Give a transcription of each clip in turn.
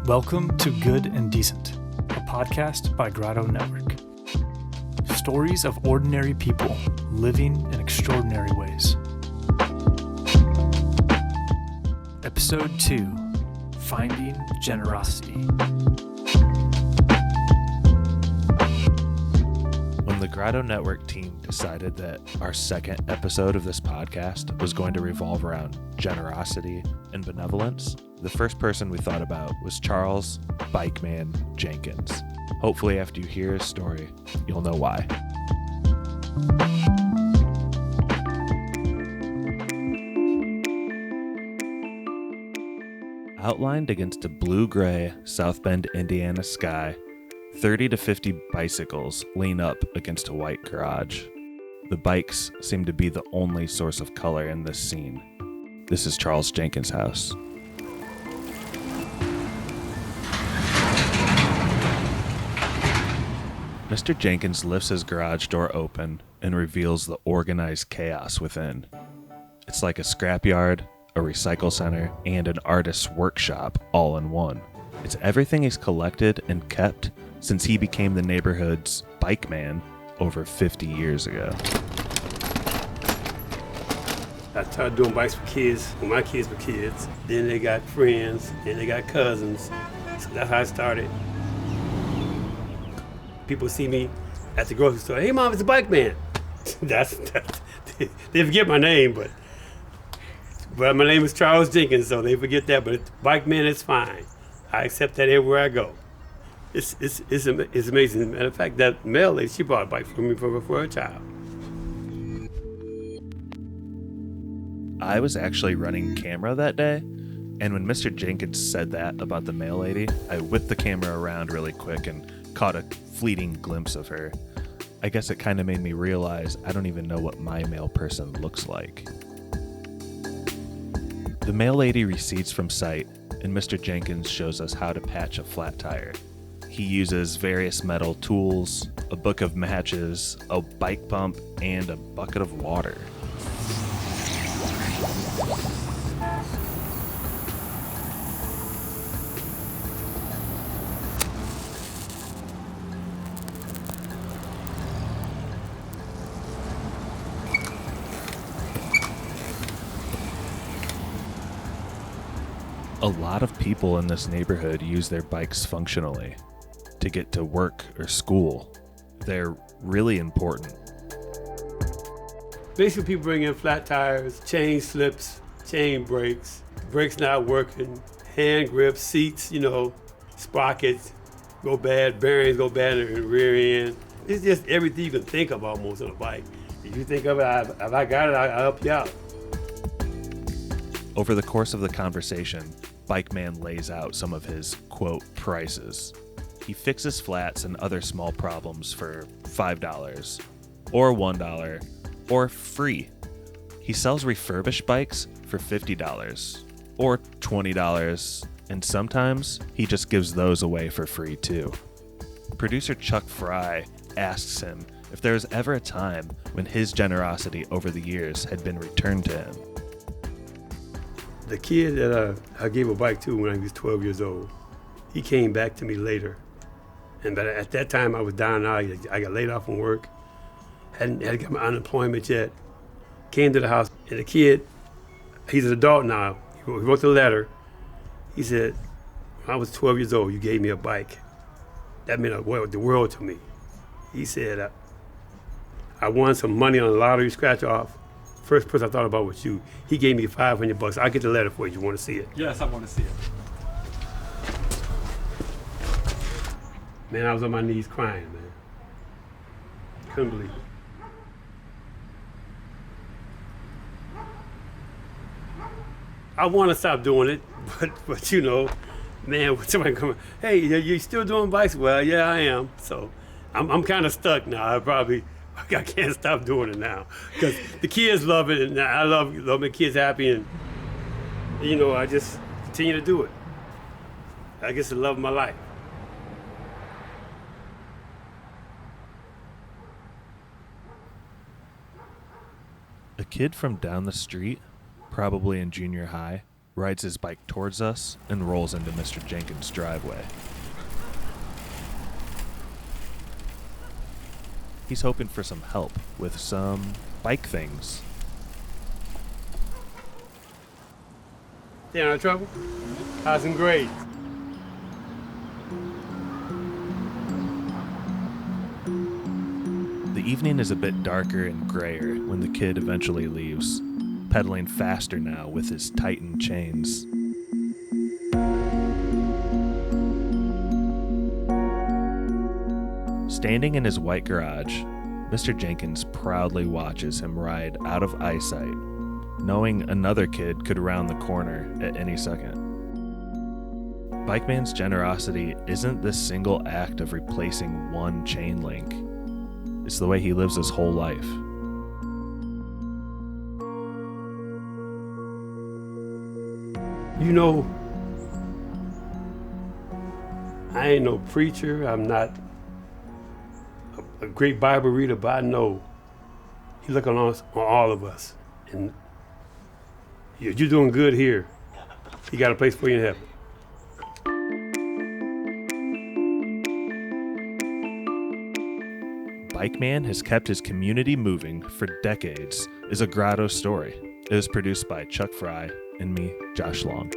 Welcome to Good and Decent, a podcast by Grotto Network. Stories of ordinary people living in extraordinary ways. Episode 2, Finding Generosity. When the Grotto Network team decided that our second episode of this podcast was going to revolve around generosity and benevolence, the first person we thought about was Charles Bike Man Jenkins. Hopefully after you hear his story, you'll know why. Outlined against a blue-gray South Bend, Indiana sky, 30 to 50 bicycles lean up against a white garage. The bikes seem to be the only source of color in this scene. This is Charles Jenkins' house. Mr. Jenkins lifts his garage door open and reveals the organized chaos within. It's like a scrapyard, a recycle center, and an artist's workshop all in one. It's everything he's collected and kept since he became the neighborhood's bike man over 50 years ago. I started doing bikes for kids when my kids were kids. Then they got friends, then they got cousins. So that's how I started. People see me at the grocery store. Hey, Mom, it's a bike man. that's they forget my name, but my name is Charles Jenkins, so they forget that. But bike man is fine. I accept that everywhere I go. It's amazing. Matter of fact, that mail lady, she bought a bike for me for her child. I was actually running camera that day, and when Mr. Jenkins said that about the mail lady, I whipped the camera around really quick and caught a fleeting glimpse of her. I guess it kind of made me realize I don't even know what my mail person looks like. The mail lady recedes from sight, and Mr. Jenkins shows us how to patch a flat tire. He uses various metal tools, a book of matches, a bike pump, and a bucket of water. A lot of people in this neighborhood use their bikes functionally to get to work or school. They're really important. Basically, people bring in flat tires, chain slips, chain brakes not working, hand grips, seats, sprockets go bad, bearings go bad in the rear end. It's just everything you can think of almost on a bike. If you think of it, if I got it, I'll help you out. Over the course of the conversation, Bike Man lays out some of his, quote, prices. He fixes flats and other small problems for $5, or $1, or free. He sells refurbished bikes for $50, or $20, and sometimes he just gives those away for free too. Producer Chuck Fry asks him if there was ever a time when his generosity over the years had been returned to him. The kid that I gave a bike to when I was 12 years old, he came back to me later. And at that time, I was down and out. I got laid off from work, hadn't got my unemployment yet. Came to the house, and the kid, he's an adult now. He wrote the letter. He said, when I was 12 years old, you gave me a bike. That meant the world to me. He said, I won some money on a lottery scratch off. First person I thought about was you. He gave me $500. I'll get the letter for you. You want to see it? Yes, I want to see it. Man, I was on my knees crying, man. Couldn't believe it. I want to stop doing it, but man, when somebody come, hey, you still doing bikes? Well, yeah, I am. So I'm kind of stuck now. I can't stop doing it now because the kids love it, and I love making kids happy, and I just continue to do it. I guess the love of my life. A kid from down the street, probably in junior high, rides his bike towards us and rolls into Mr. Jenkins' driveway. He's hoping for some help with some bike things. Staying out of trouble? How's some grades? The evening is a bit darker and grayer when the kid eventually leaves, pedaling faster now with his tightened chains. Standing in his white garage, Mr. Jenkins proudly watches him ride out of eyesight, knowing another kid could round the corner at any second. Bikeman's generosity isn't the single act of replacing one chain link. It's the way he lives his whole life. You know, I ain't no preacher. I'm not a great Bible reader, but I know He's looking on all of us. And you're doing good here. He got a place for you in heaven. Bikeman has kept his community moving for decades is a Grotto story. It was produced by Chuck Fry and me, Josh Long.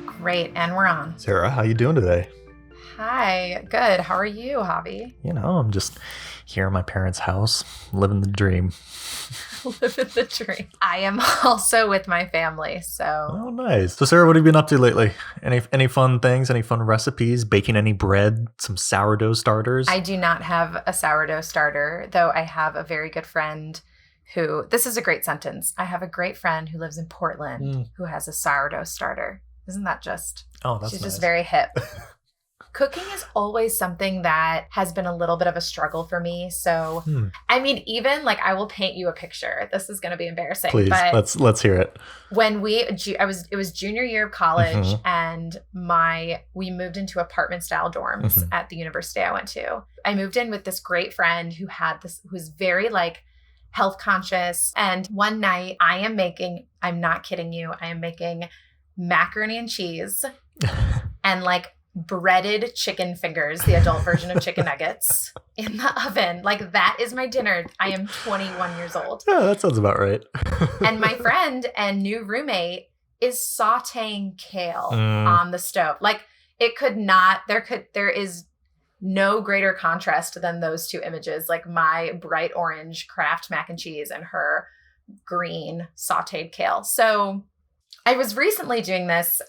Great, and we're on. Sarah, how you doing today? Hi, good. How are you, Javi? You know, I'm just here in my parents' house, living the dream. Living the dream. I am also with my family, so. Oh, nice. So, Sarah, what have you been up to lately? Any fun things? Any fun recipes? Baking any bread? Some sourdough starters? I do not have a sourdough starter, though I have a very good friend who, this is a great sentence. I have a great friend who lives in Portland who has a sourdough starter. Isn't that just? Oh, that's She's nice. just very hip. Cooking is always something that has been a little bit of a struggle for me. So, I mean, even like I will paint you a picture. This is going to be embarrassing. Please, but let's hear it. When it was junior year of college, and we moved into apartment style dorms at the university I went to. I moved in with this great friend who was very like health conscious. And one night I'm not kidding you, I am making macaroni and cheese and like breaded chicken fingers, the adult version of chicken nuggets in the oven. Like that is my dinner. I am 21 years old. Yeah, that sounds about right. And my friend and new roommate is sauteing kale on the stove. Like there is no greater contrast than those two images. Like my bright orange Kraft mac and cheese and her green sauteed kale. So I was recently doing this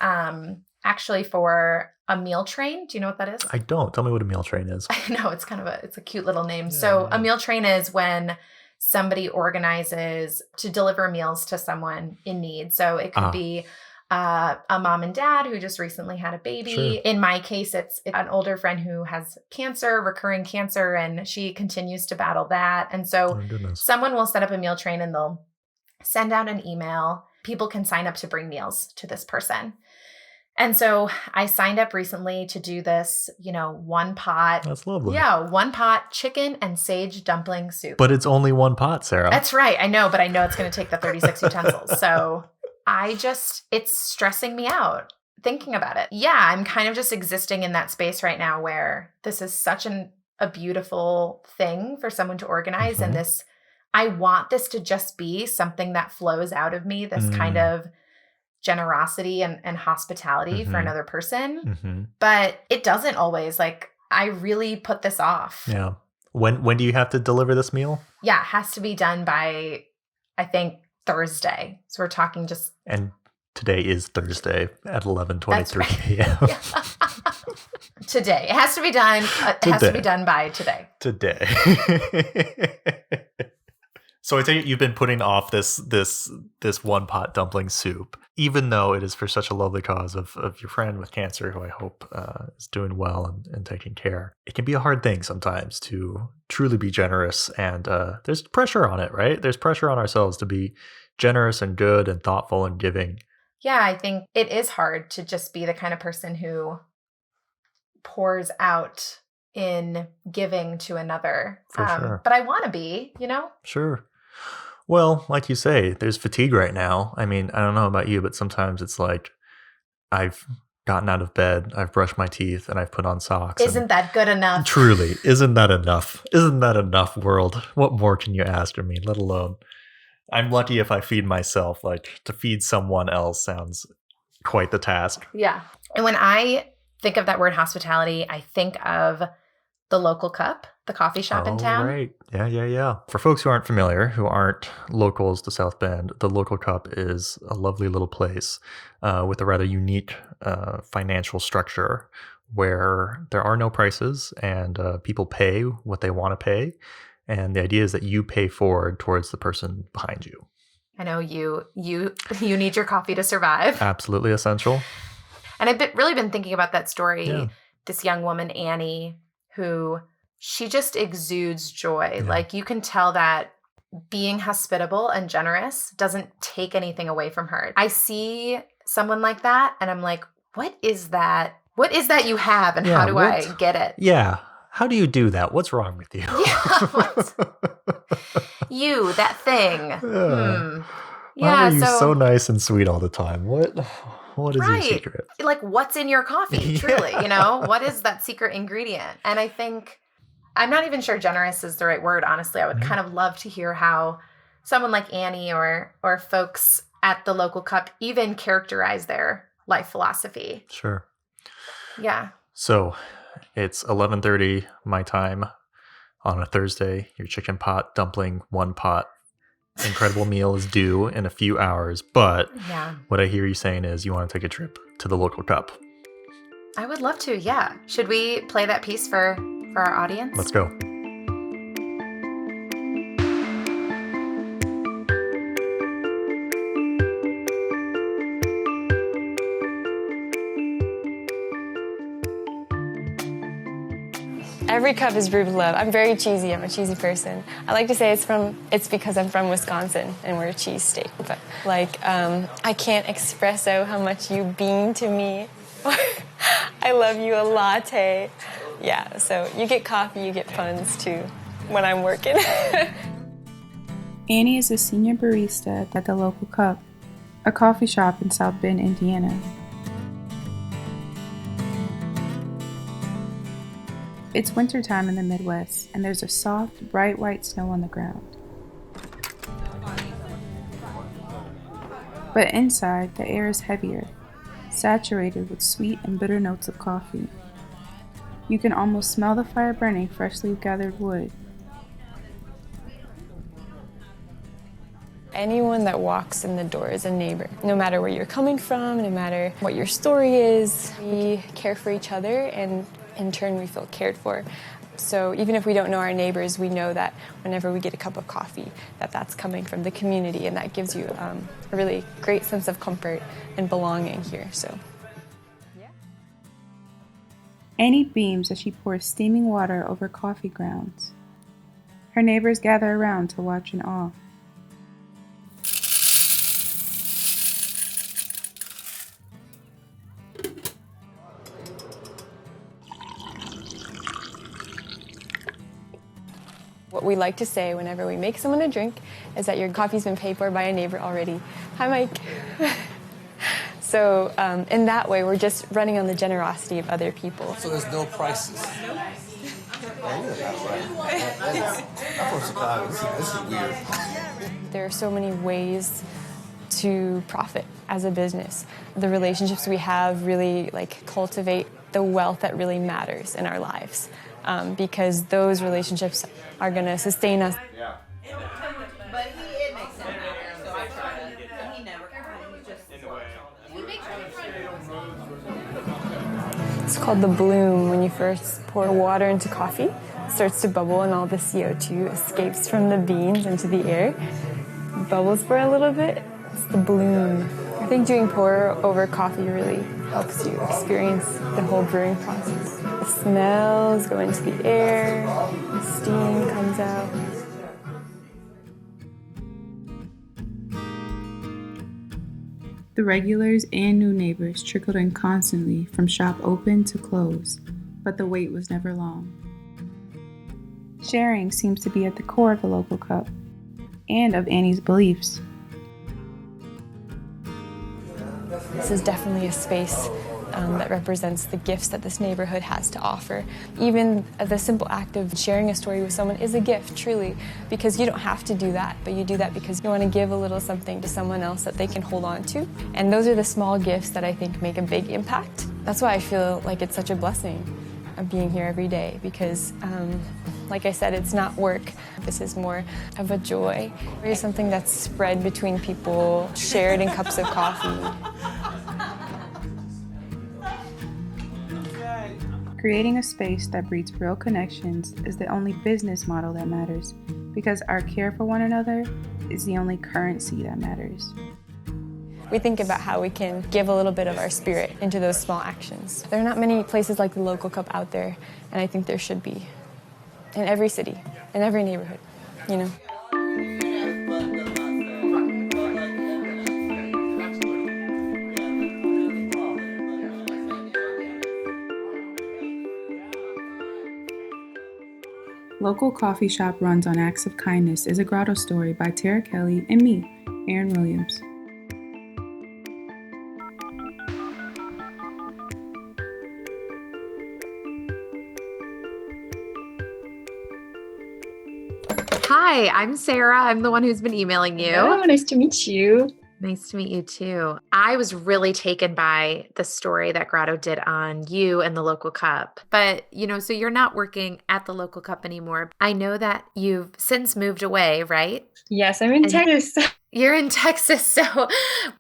actually for a meal train. Do you know what that is? I don't. Tell me what a meal train is. I know, it's it's a cute little name. So a meal train is when somebody organizes to deliver meals to someone in need. So it could be a mom and dad who just recently had a baby. Sure. In my case, it's an older friend who has recurring cancer, and she continues to battle that. And so someone will set up a meal train and they'll send out an email. People can sign up to bring meals to this person. And so I signed up recently to do this, one pot. That's lovely. Yeah, one pot chicken and sage dumpling soup. But it's only one pot, Sarah. That's right. I know, but I know it's going to take the 36 utensils. So it's stressing me out thinking about it. Yeah, I'm kind of just existing in that space right now where this is such a beautiful thing for someone to organize. And I want this to just be something that flows out of me, this kind of generosity and hospitality for another person. But it doesn't always. Like, I really put this off. Yeah. When do you have to deliver this meal? Yeah, it has to be done by, I think, Thursday. So we're talking just... And today is Thursday at 11:23 a.m. Yeah. Today. It has to be done. It has to be done by today. Today. So I think you've been putting off this one pot dumpling soup, even though it is for such a lovely cause of your friend with cancer, who I hope is doing well and taking care. It can be a hard thing sometimes to truly be generous, and there's pressure on it, right? There's pressure on ourselves to be generous and good and thoughtful and giving. Yeah, I think it is hard to just be the kind of person who pours out in giving to another. For sure. But I want to be, you know? Sure. Well, like you say, there's fatigue right now. I mean, I don't know about you, but sometimes it's like I've gotten out of bed, I've brushed my teeth, and I've put on socks. Isn't that good enough? Truly, isn't that enough? Isn't that enough, world? What more can you ask of me, let alone I'm lucky if I feed myself. Like, to feed someone else sounds quite the task. Yeah. And when I think of that word hospitality, I think of the Local Cup, the coffee shop in town. Right. Yeah. For folks who aren't familiar, who aren't locals to South Bend, the Local Cup is a lovely little place with a rather unique financial structure where there are no prices and people pay what they want to pay. And the idea is that you pay forward towards the person behind you. I know you need your coffee to survive. Absolutely essential. And I've really been thinking about that story. Yeah. This young woman, Annie, who she just exudes joy. Yeah. Like you can tell that being hospitable and generous doesn't take anything away from her. I see someone like that and I'm like, what is that? What is that you have and how do I get it? Yeah. How do you do that? What's wrong with you? You, that thing. Why are you so nice and sweet all the time? What is your secret? Like, what's in your coffee, truly, you know? What is that secret ingredient? And I think, I'm not even sure generous is the right word, honestly. I would kind of love to hear how someone like Annie or folks at the Local Cup even characterize their life philosophy. Sure. Yeah. So it's 11:30 my time on a Thursday. Your chicken pot, dumpling, one pot incredible meal is due in a few hours. But what I hear you saying is you want to take a trip to the Local Cup. I would love to, yeah. Should we play that piece for our audience? Let's go. Every cup is brewed with love. I'm very cheesy. I'm a cheesy person. I like to say it's because I'm from Wisconsin and we're a cheese state. But I can't expresso how much you mean to me. I love you a latte. Yeah, so you get coffee, you get puns too when I'm working. Annie is a senior barista at the Local Cup, a coffee shop in South Bend, Indiana. It's wintertime in the Midwest, and there's a soft, bright white snow on the ground. But inside, the air is heavier, saturated with sweet and bitter notes of coffee. You can almost smell the fire burning freshly gathered wood. Anyone that walks in the door is a neighbor. No matter where you're coming from, no matter what your story is, we care for each other, and in turn we feel cared for. So even if we don't know our neighbors, we know that whenever we get a cup of coffee, that's coming from the community, and that gives you a really great sense of comfort and belonging here. So, yeah. Annie beams as she pours steaming water over coffee grounds. Her neighbors gather around to watch in awe. What we like to say whenever we make someone a drink is that your coffee's been paid for by a neighbor already. Hi, Mike. So in that way, we're just running on the generosity of other people. So there's no prices? No. I'm from Chicago. This is weird. There are so many ways to profit as a business. The relationships we have really cultivate the wealth that really matters in our lives. Because those relationships are going to sustain us. Yeah. But it makes sense. So I try to, and he never comes. It's called the bloom. When you first pour water into coffee, it starts to bubble and all the CO2 escapes from the beans into the air. It bubbles for a little bit. It's the bloom. I think doing pour over coffee really helps you experience the whole brewing process. The smells go into the air, the steam comes out. The regulars and new neighbors trickled in constantly from shop open to close, but the wait was never long. Sharing seems to be at the core of the local cup and of Annie's beliefs. This is definitely a space that represents the gifts that this neighborhood has to offer. Even the simple act of sharing a story with someone is a gift, truly, because you don't have to do that, but you do that because you want to give a little something to someone else that they can hold on to. And those are the small gifts that I think make a big impact. That's why I feel like it's such a blessing of being here every day, because like I said, it's not work. This is more of a joy. It's something that's spread between people, shared in cups of coffee. Creating a space that breeds real connections is the only business model that matters, because our care for one another is the only currency that matters. We think about how we can give a little bit of our spirit into those small actions. There are not many places like the local cup out there, and I think there should be. In every city, in every neighborhood, you know. Local Coffee Shop Runs on Acts of Kindness is a Grotto story by Tara Kelly and me, Aaron Williams. Hi, I'm Sarah. I'm the one who's been emailing you. Oh, nice to meet you. Nice to meet you too. I was really taken by the story that Grotto did on you and the local cup. But, so you're not working at the local cup anymore. I know that you've since moved away, right? Yes, I'm in Texas. You're in Texas. So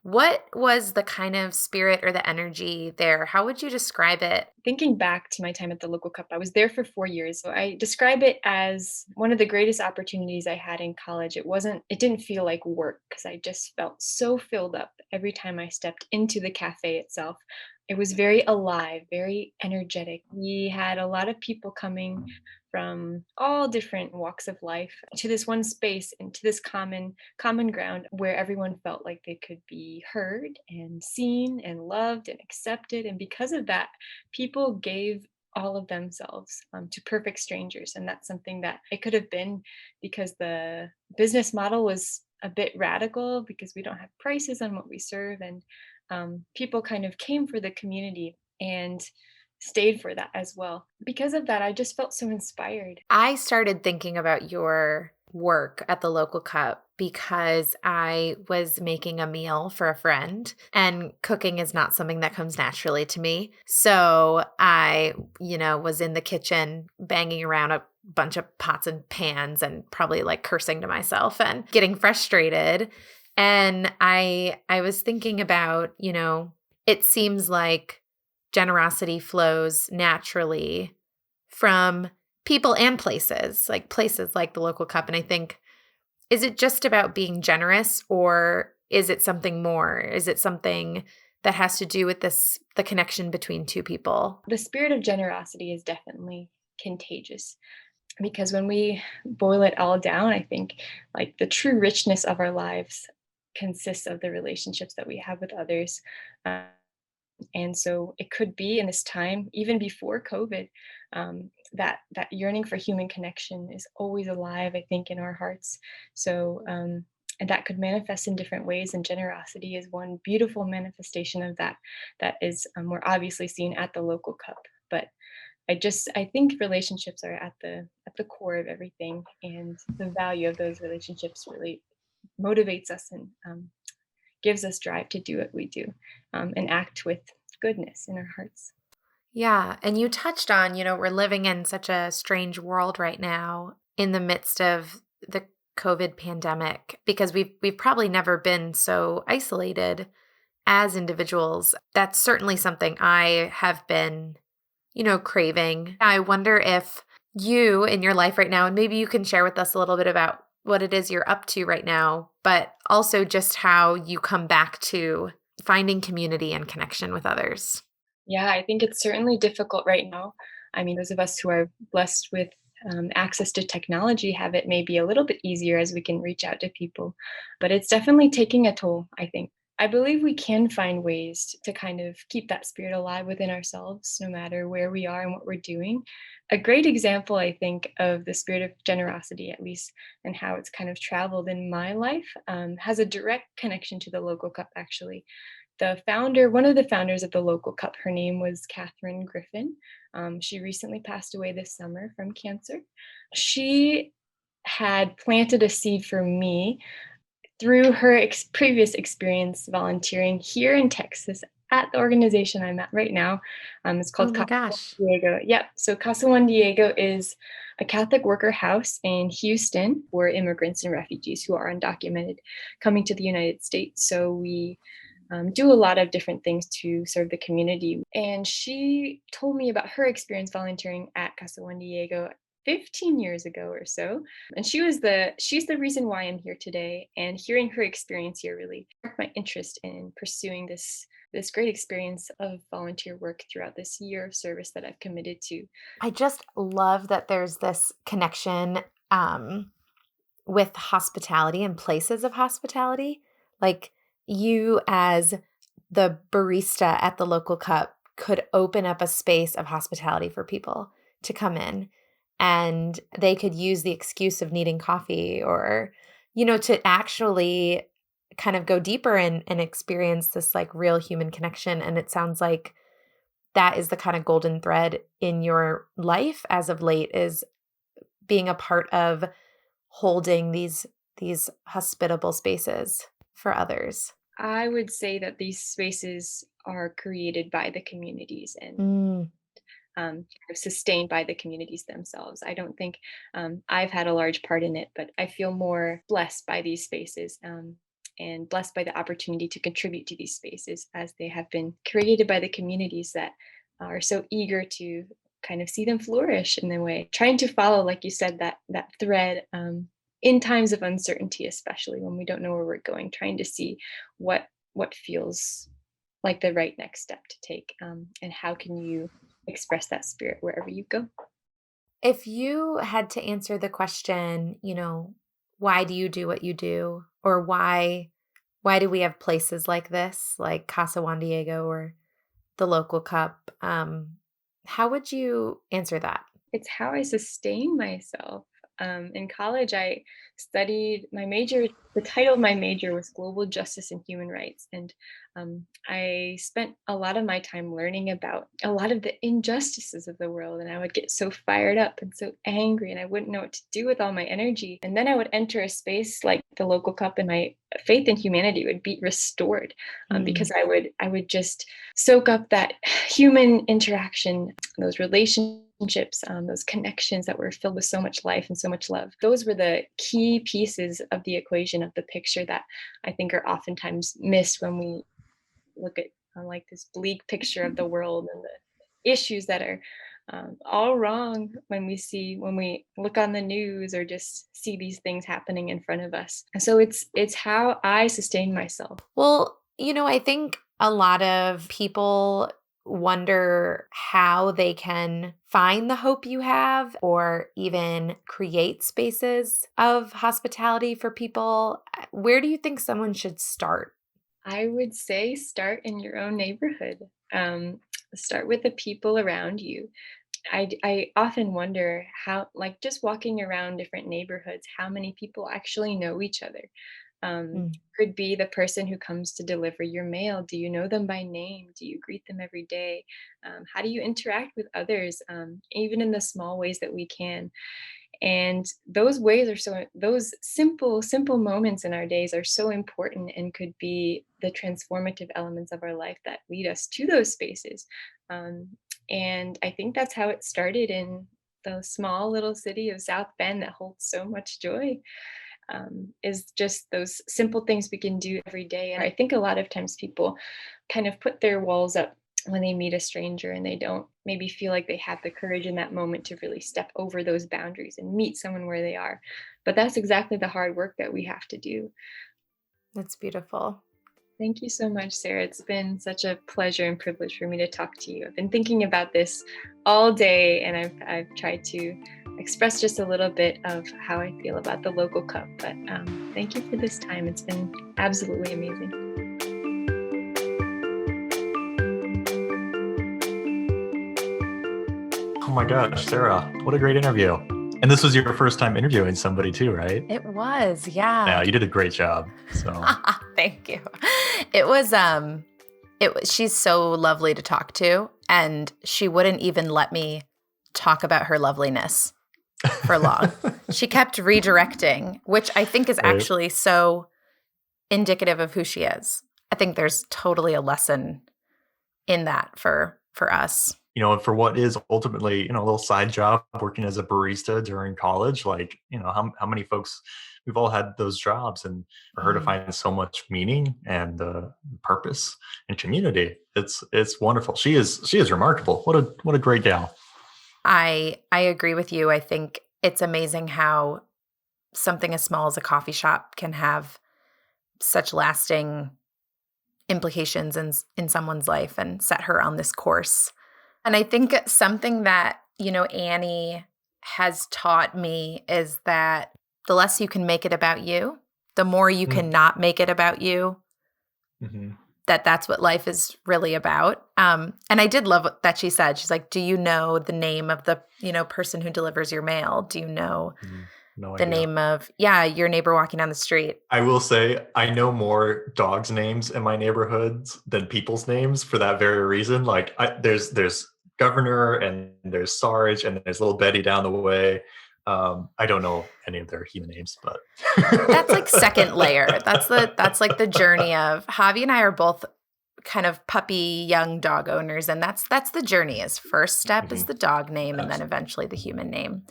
what was the kind of spirit or the energy there? How would you describe it? Thinking back to my time at the local cup, I was there for 4 years. So I describe it as one of the greatest opportunities I had in college. It didn't feel like work because I just felt so filled up every time I stepped into the cafe itself. It was very alive, very energetic. We had a lot of people coming from all different walks of life to this one space and to this common ground where everyone felt like they could be heard and seen and loved and accepted. And because of that, people gave all of themselves to perfect strangers. And that's something that it could have been because the business model was a bit radical because we don't have prices on what we serve. And people kind of came for the community and stayed for that as well. Because of that, I just felt so inspired. I started thinking about your work at the local cup because I was making a meal for a friend, and cooking is not something that comes naturally to me. So I, was in the kitchen banging around a bunch of pots and pans and probably like cursing to myself and getting frustrated. And I was thinking about, it seems like generosity flows naturally from people and places like the local cup. And I think, is it just about being generous, or is it something more? Is it something that has to do with the connection between two people? The spirit of generosity is definitely contagious, because when we boil it all down, I think like the true richness of our lives consists of the relationships that we have with others. And so it could be in this time, even before COVID, that yearning for human connection is always alive, I think, in our hearts. So, and that could manifest in different ways. And generosity is one beautiful manifestation of that is more obviously seen at the local cup. But I think relationships are at the core of everything. And the value of those relationships really motivates us and gives us drive to do what we do and act with goodness in our hearts. Yeah. And you touched on, we're living in such a strange world right now in the midst of the COVID pandemic, because we've probably never been so isolated as individuals. That's certainly something I have been, craving. I wonder if you in your life right now, and maybe you can share with us a little bit about what it is you're up to right now, but also just how you come back to finding community and connection with others. Yeah, I think it's certainly difficult right now. I mean, those of us who are blessed with access to technology have it maybe a little bit easier as we can reach out to people, but it's definitely taking a toll, I think. I believe we can find ways to kind of keep that spirit alive within ourselves, no matter where we are and what we're doing. A great example, I think, of the spirit of generosity, at least, and how it's kind of traveled in my life, has a direct connection to the local cup, actually. One of the founders of the local cup, her name was Catherine Griffin. She recently passed away this summer from cancer. She had planted a seed for me through her previous experience volunteering here in Texas at the organization I'm at right now. It's called my Casa Juan gosh. Diego. Yep. So Casa Juan Diego is a Catholic worker house in Houston for immigrants and refugees who are undocumented coming to the United States. So we do a lot of different things to serve the community. And she told me about her experience volunteering at Casa Juan Diego 15 years ago or so. And she's the reason why I'm here today. And hearing her experience here really sparked my interest in pursuing this great experience of volunteer work throughout this year of service that I've committed to. I just love that there's this connection with hospitality and places of hospitality. Like you as the barista at the local cup could open up a space of hospitality for people to come in, and they could use the excuse of needing coffee or, to actually kind of go deeper and experience this like real human connection. And it sounds like that is the kind of golden thread in your life as of late, is being a part of holding these hospitable spaces for others. I would say that these spaces are created by the communities and kind of sustained by the communities themselves. I don't think I've had a large part in it, but I feel more blessed by these spaces and blessed by the opportunity to contribute to these spaces, as they have been created by the communities that are so eager to kind of see them flourish in a way, trying to follow, like you said, that thread in times of uncertainty, especially when we don't know where we're going, trying to see what feels like the right next step to take, and how can you express that spirit wherever you go. If you had to answer the question, why do you do what you do, or why do we have places like this, like Casa Juan Diego or the local cup, how would you answer that? It's how I sustain myself. In college, I studied the title of my major was Global Justice and Human Rights. And I spent a lot of my time learning about a lot of the injustices of the world. And I would get so fired up and so angry, and I wouldn't know what to do with all my energy. And then I would enter a space like the local cup, and my faith in humanity would be restored, because I would just soak up that human interaction, those relationships, those connections that were filled with so much life and so much love. Those were the key pieces of the equation of the picture that I think are oftentimes missed when we look at like this bleak picture of the world and the issues that are all wrong when we look on the news or just see these things happening in front of us. And so it's how I sustain myself. Well, I think a lot of people wonder how they can find the hope you have, or even create spaces of hospitality for people. Where do you think someone should start? I would say start in your own neighborhood. Start with the people around you. I often wonder how, like, just walking around different neighborhoods, how many people actually know each other. Could be the person who comes to deliver your mail. Do you know them by name? Do you greet them every day? How do you interact with others, even in the small ways that we can? And those simple moments in our days are so important, and could be the transformative elements of our life that lead us to those spaces. And I think that's how it started in the small little city of South Bend that holds so much joy. Is just those simple things we can do every day. And I think a lot of times people kind of put their walls up when they meet a stranger, and they don't maybe feel like they have the courage in that moment to really step over those boundaries and meet someone where they are. But that's exactly the hard work that we have to do. That's beautiful. Thank you so much, Sarah. It's been such a pleasure and privilege for me to talk to you. I've been thinking about this all day, and I've tried to express just a little bit of how I feel about the local cup. But thank you for this time. It's been absolutely amazing. my gosh, Sarah, what a great interview. And this was your first time interviewing somebody too, right? It was, yeah. Yeah, you did a great job. So Thank you. It was she's so lovely to talk to, and she wouldn't even let me talk about her loveliness for long. She kept redirecting, which I think is actually so indicative of who she is. I think there's totally a lesson in that for us. and for what is ultimately, a little side job, working as a barista during college, like, how many folks, we've all had those jobs, and for her to find so much meaning and purpose and community, it's wonderful. She is remarkable. What a great gal. I agree with you. I think it's amazing how something as small as a coffee shop can have such lasting implications in someone's life and set her on this course. And I think something that, Annie has taught me is that the less you can make it about you, the more you can not make it about you, that's what life is really about. And I did love that she said, she's like, do you know the name of the, person who delivers your mail? Do you know No the idea. name of, your neighbor walking down the street? I will say I know more dogs' names in my neighborhoods than people's names for that very reason. Like there's Governor, and there's Sarge, and there's little Betty down the way. I don't know any of their human names, but That's like second layer. That's like the journey of Javi and I are both kind of puppy young dog owners, and that's the journey. Is first step is the dog name, and then eventually the human name,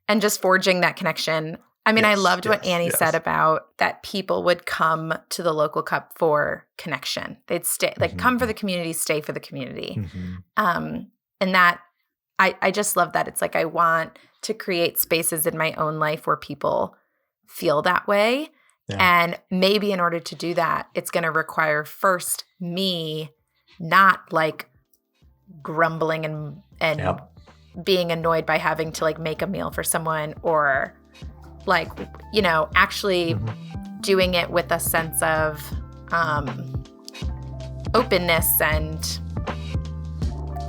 and just forging that connection. I mean, I loved what Annie said about that people would come to the local cup for connection. They'd stay, like come for the community, stay for the community. And that I just love that. It's like I want to create spaces in my own life where people feel that way. Yeah. And maybe in order to do that, it's going to require first me not like grumbling and being annoyed by having to like make a meal for someone, or like, actually doing it with a sense of openness and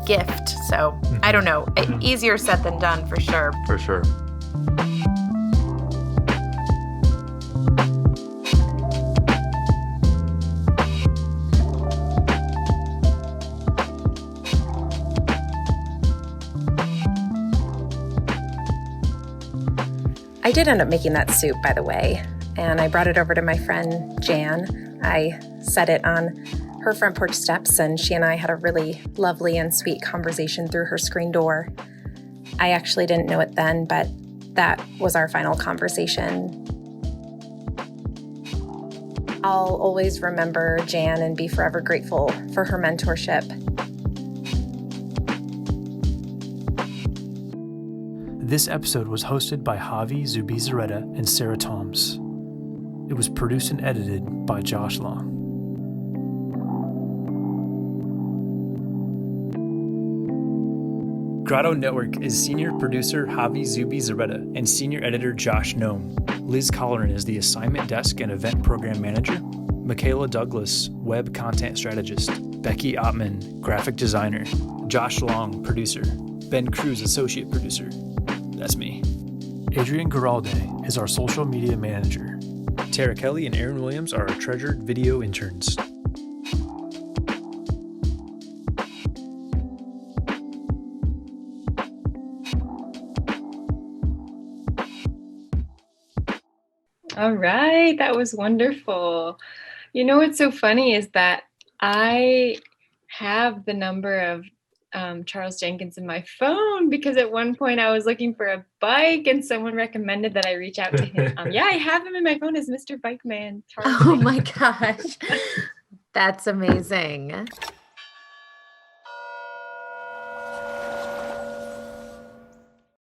gift. So I don't know, easier said than done for sure. For sure. I did end up making that soup, by the way, and I brought it over to my friend Jan. I set it on her front porch steps, and she and I had a really lovely and sweet conversation through her screen door. I actually didn't know it then, but that was our final conversation. I'll always remember Jan and be forever grateful for her mentorship. This episode was hosted by Javi Zubizarreta and Sarah Toms. It was produced and edited by Josh Long. Grotto Network is senior producer Javi Zubizarreta and senior editor Josh Noem. Liz Colleran is the assignment desk and event program manager. Michaela Douglas, web content strategist. Becky Ottman, graphic designer. Josh Long, producer. Ben Cruz, associate producer. That's me. Adrian Garalde is our social media manager. Tara Kelly and Aaron Williams are our treasured video interns. All right, that was wonderful. What's so funny is that I have the number of Charles Jenkins in my phone, because at one point I was looking for a bike and someone recommended that I reach out to him. I have him in my phone as Mr. Bike Man. Charles Oh Jenkins. my gosh. That's amazing.